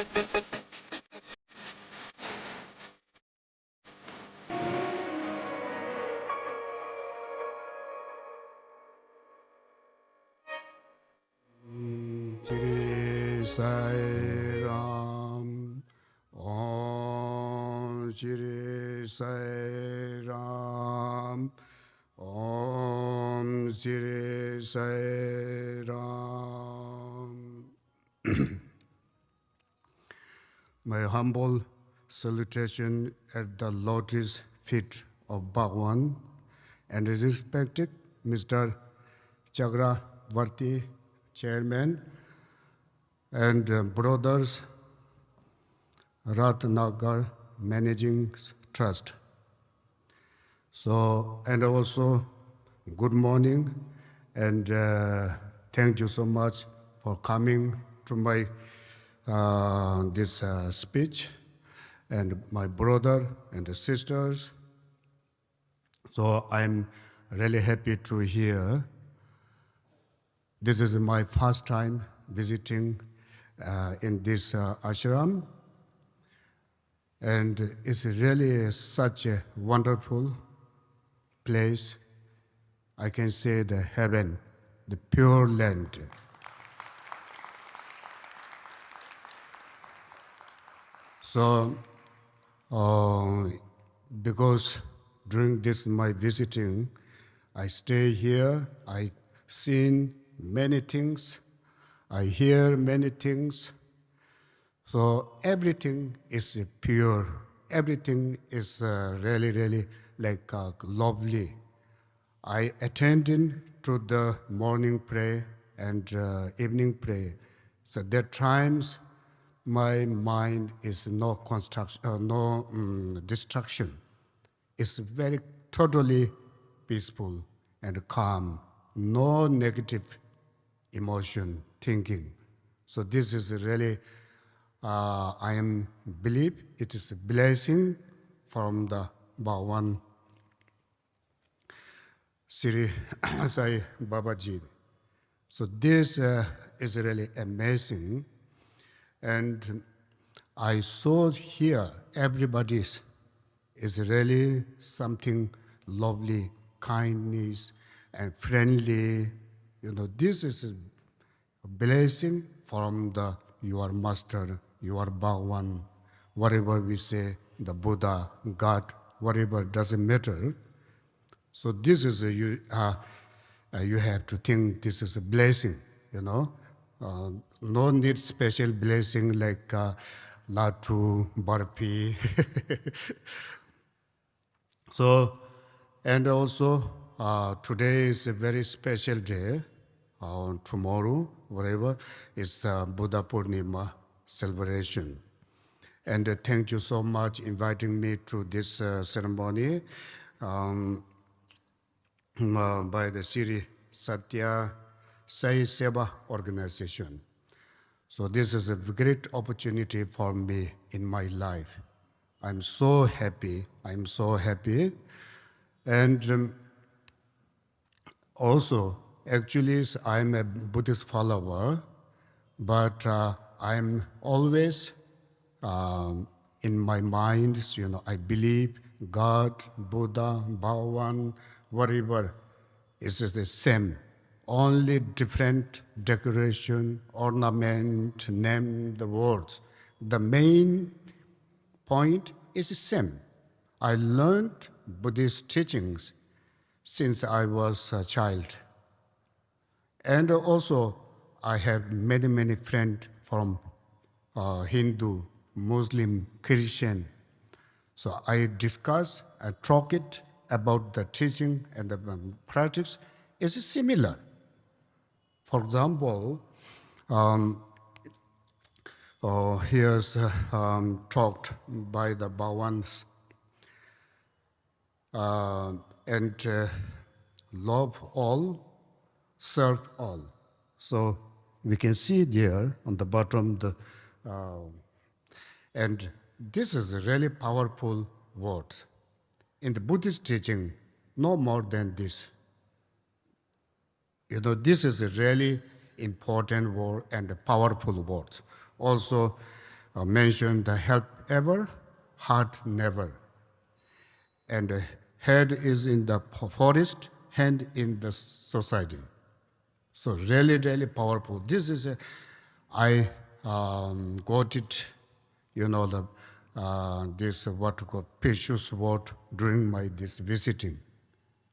Shri Sai Ram, Om Shri Sai Ram, Om Shri Sai Ram. My humble salutation at the lotus feet of Bhagwan and respected Mr. Chakravarti, Chairman, and brothers Ratnagar Managing Trust. So, and also good morning, and thank you so much for coming to my this speech, and my brother and the sisters. So I'm really happy to hear. This is my first time visiting in this ashram, and it's really such a wonderful place. I can say the heaven, the pure land. So, because during this my visiting, I stay here, I seen many things, I hear many things. So everything is pure, everything is really, really like lovely. I attended to the morning prayer and evening prayer. So there times my mind is no distraction. It's very totally peaceful and calm, no negative emotion, thinking. So this is really, I am believe it is a blessing from the Bhagwan Sri Sai Babaji. So this is really amazing. And I saw here everybody is really something lovely, kindness and friendly. You know, this is a blessing from the your master, your Bhagwan, whatever we say, the Buddha, God, whatever, doesn't matter. So this is you have to think this is a blessing, you know. No need special blessing like latu, barfi. So, and also today is a very special day. Tomorrow, whatever, is Buddha Purnima celebration. And thank you so much inviting me to this ceremony by the Sri Satya Sai Seva organization. So this is a great opportunity for me in my life. I'm so happy. And also, actually, I'm a Buddhist follower, but I'm always in my mind, you know, I believe God, Buddha, Bhagwan, whatever is the same. Only different decoration, ornament, name, the words. The main point is the same. I learned Buddhist teachings since I was a child. And also, I have many, many friends from Hindu, Muslim, Christian. So I discuss and talk it about the teaching and the practice is similar. For example, here's talked by the Bhagwans and love all, serve all. So we can see there on the bottom, and this is a really powerful word. In the Buddhist teaching, no more than this. You know, this is a really important word and a powerful word. Also, mentioned the help ever, heart never. And head is in the forest, hand in the society. So really, really powerful. This is I got it, this what we call precious word during my this visiting.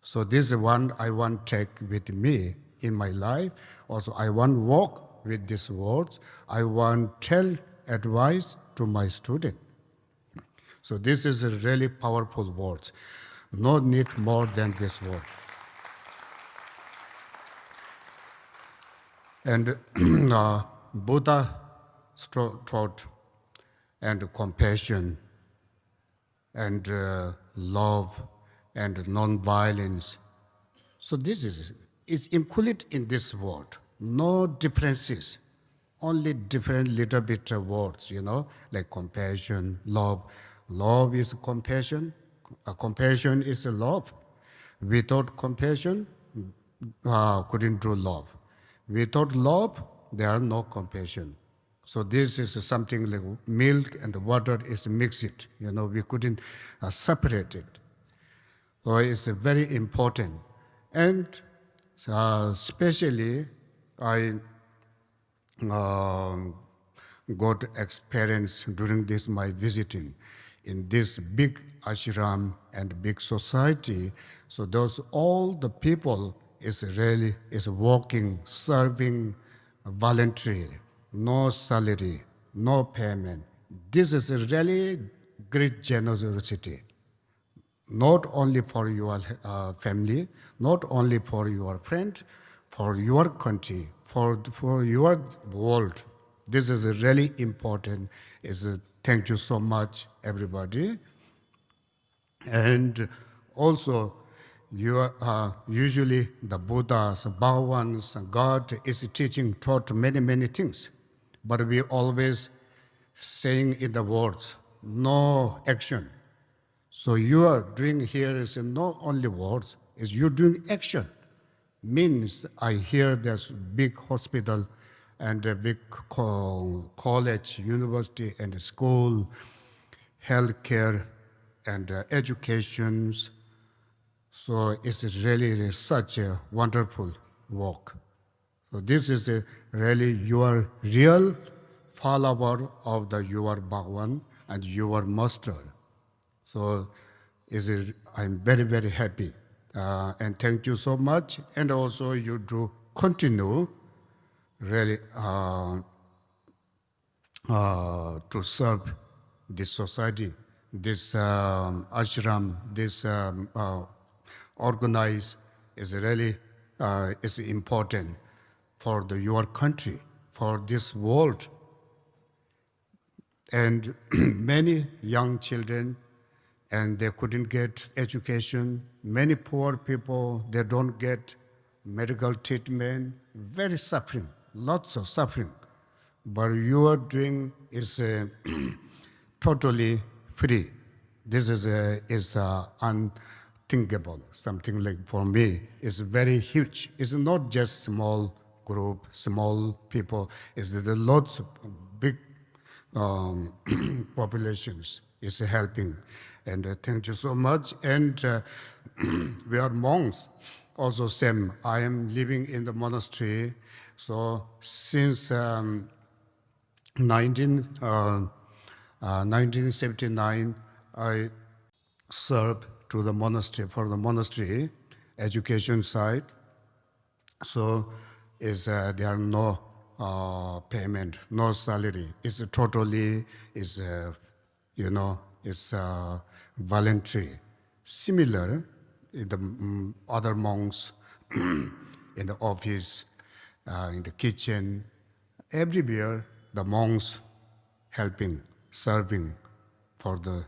So this is one I want to take with me in my life. Also, I want to walk with these words. I want to tell advice to my student. So this is a really powerful words. No need more than this word. And Buddha taught and compassion and love and non-violence. So this is included in this word. No differences, only different little bit of words, like compassion, love. Love is compassion. Compassion is love. Without compassion, couldn't do love. Without love, there are no compassion. So this is something like milk and the water is mixed. We couldn't separate it. So it's very important. And especially, I got experience during this my visiting in this big ashram and big society. So those all the people is working, serving voluntarily, no salary, no payment. This is a really great generosity. Not only for your family, not only for your friend, for your country, for your world. This is really important. Thank you so much, everybody. And also, usually the Buddhas, Bhagavans, God is taught many, many things. But we always saying in the words, no action. So you are doing here is not only words, is you're doing action. Means I hear there's big hospital and a big college, university and school, healthcare and educations. So it's really such a wonderful work. So this is really your real follower of your Bhagavan and your master. So I'm very, very happy. And thank you so much. And also you do continue really to serve this society, this ashram, this organize is really is important for your country, for this world. And many young children, and they couldn't get education. Many poor people, they don't get medical treatment, very suffering, lots of suffering. But you are doing is totally free. This is unthinkable. Something like for me is very huge. It's not just small group, small people. It's the lots of big populations is helping. And thank you so much. And we are monks. Also same, I am living in the monastery. So since 1979, I served to the monastery, for the monastery education side. So there are no payment, no salary. It's totally, it's voluntary. Similar in the other monks in the office, in the kitchen, everywhere the monks helping, serving for the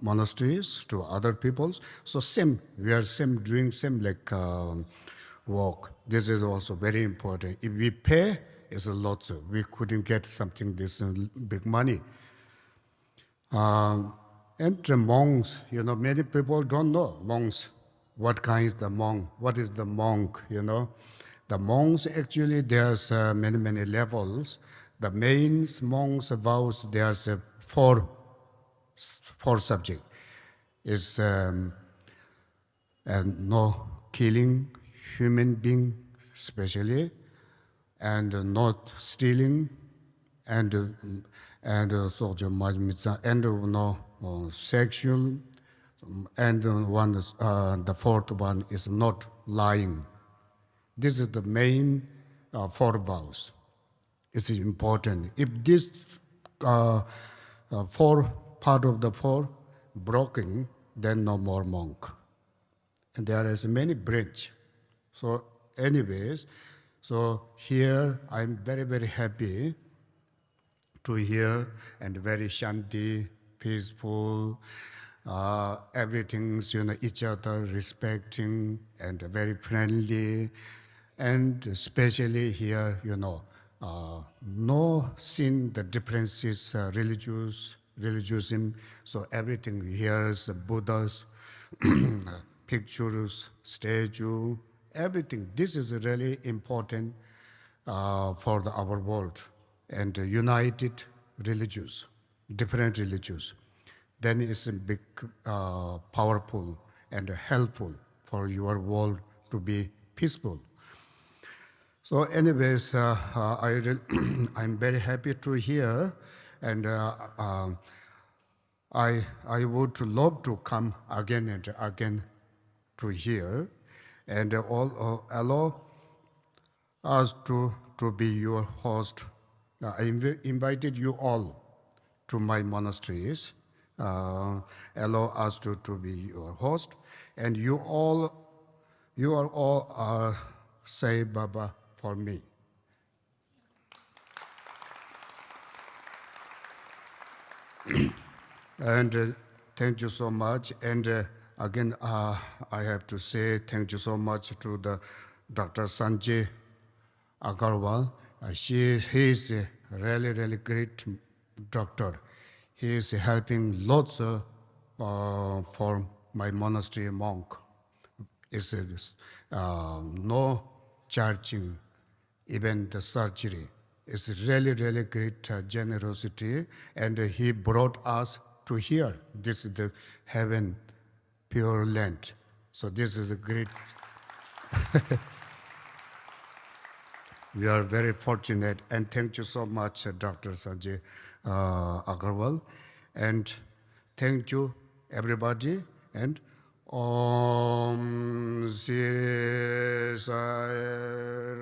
monasteries to other peoples. So same, we are doing same like work. This is also very important. If we pay, it's a lot. We couldn't get something this big money. And the monks, many people don't know monks. What kind is the monk? What is the monk? The monks actually there's many levels. The main monks' vows, there's four subject. Is and no killing human being, especially, and not stealing, and no sexual, and the fourth one is not lying. This is the main four vows. It's important. If this four part of the four broken, then no more monk. And there is many branch. So anyways, so here I'm very, very happy to hear and very shanti, peaceful, everything's, each other respecting and very friendly. And especially here, no sin, the differences, religiousism. So everything here is Buddha's, pictures, statue, everything. This is really important for our world. And united religions, different religions. Then it's a big, powerful and helpful for your world to be peaceful. So anyways, I'm very happy to hear, and I would love to come again and again to hear, and allow us to be your host. I invited you all to my monasteries. Allow us to be your host, and you are all say Baba for me. And thank you so much. And again, I have to say thank you so much to the Dr. Sanjay Agarwal. He is a really, really great doctor. He is helping lots for my monastery monk. It's no charging, even the surgery. It's really, really great generosity, and he brought us to here. This is the heaven, pure land. So this is a great. We are very fortunate, and thank you so much, Dr. Sanjay Agarwal, and thank you, everybody, and Om Sri Sai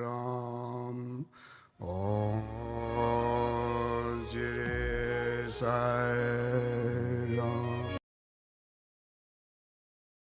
Ram, Om Sri Sai